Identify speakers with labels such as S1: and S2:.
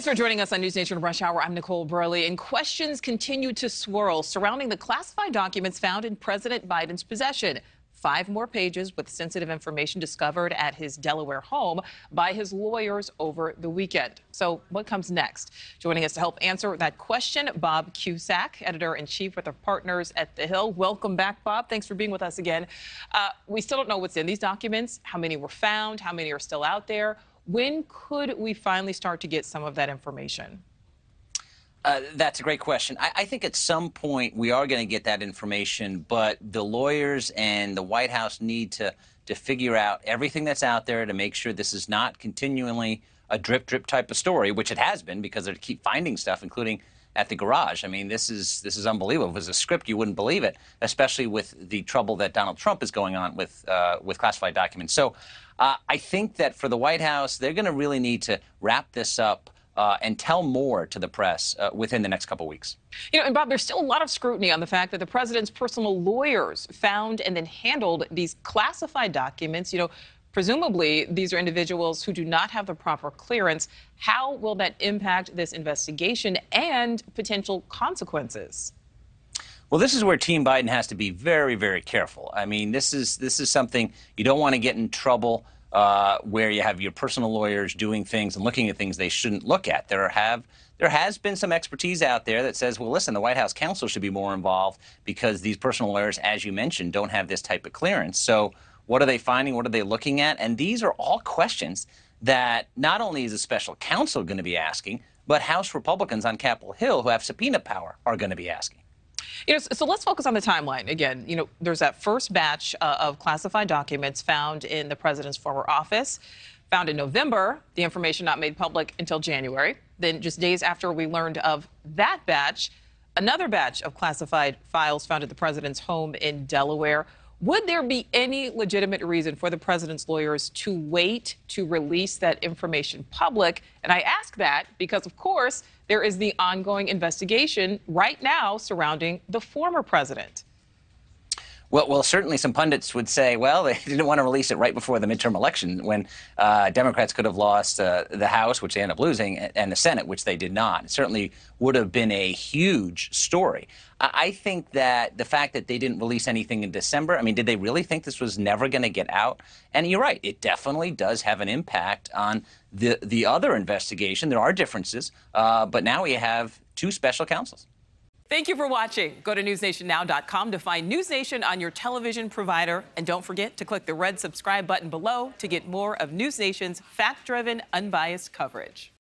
S1: Thanks for joining us on NewsNation Rush Hour. I'm Nichole Berlie, and questions continue to swirl surrounding the classified documents found in President Biden's possession. 5 more pages with sensitive information discovered at his Delaware home by his lawyers over the weekend. So what comes next? Joining us to help answer that question, Bob Cusack, editor-in-chief with our partners at The Hill. Welcome back, Bob. Thanks for being with us again. We still don't know what's in these documents, how many were found, how many are still out there. When could we finally start to get some of that information?
S2: That's a great question. I think at some point we are going to get that information, but the lawyers and the White House need to figure out everything that's out there to make sure this is not continually a drip type of story, which it has been because they keep finding stuff, including at the garage. I mean, this is unbelievable. If it was a script, you wouldn't believe it, especially with the trouble that Donald Trump is going on with classified documents. So I think that for the White House, they're going to really need to wrap this up and tell more to the press within the next couple weeks.
S1: You know, and Bob, there's still a lot of scrutiny on the fact that the president's personal lawyers found and then handled these classified documents. You know, presumably these are individuals who do not have the proper clearance. How will that impact this investigation and potential consequences?
S2: Well, this is where Team Biden has to be very, very careful. I mean, this is something you don't want to get in trouble where you have your personal lawyers doing things and looking at things they shouldn't look at. There has been some expertise out there that says, well, listen, the White House counsel should be more involved because these personal lawyers, as you mentioned, don't have this type of clearance. So what are they finding? What are they looking at? And these are all questions that not only is a special counsel going to be asking, but House Republicans on Capitol Hill who have subpoena power are going to be asking.
S1: You know, so let's focus on the timeline. Again, you know, there's that first batch of classified documents found in the president's former office, found in November, the information not made public until January. Then just days after we learned of that batch, another batch of classified files found at the president's home in Delaware. Would there be any legitimate reason for the president's lawyers to wait to release that information public? And I ask that because, of course, there is the ongoing investigation right now surrounding the former president.
S2: Well, certainly some pundits would say, well, they didn't want to release it right before the midterm election when Democrats could have lost the House, which they ended up losing, and the Senate, which they did not. It certainly would have been a huge story. I think that the fact that they didn't release anything in December, I mean, did they really think this was never going to get out? And you're right, it definitely does have an impact on the other investigation. There are differences, but now we have 2 special counsels.
S1: Thank you for watching. Go to newsnationnow.com to find NewsNation on your television provider. And don't forget to click the red subscribe button below to get more of NewsNation's fact-driven, unbiased coverage.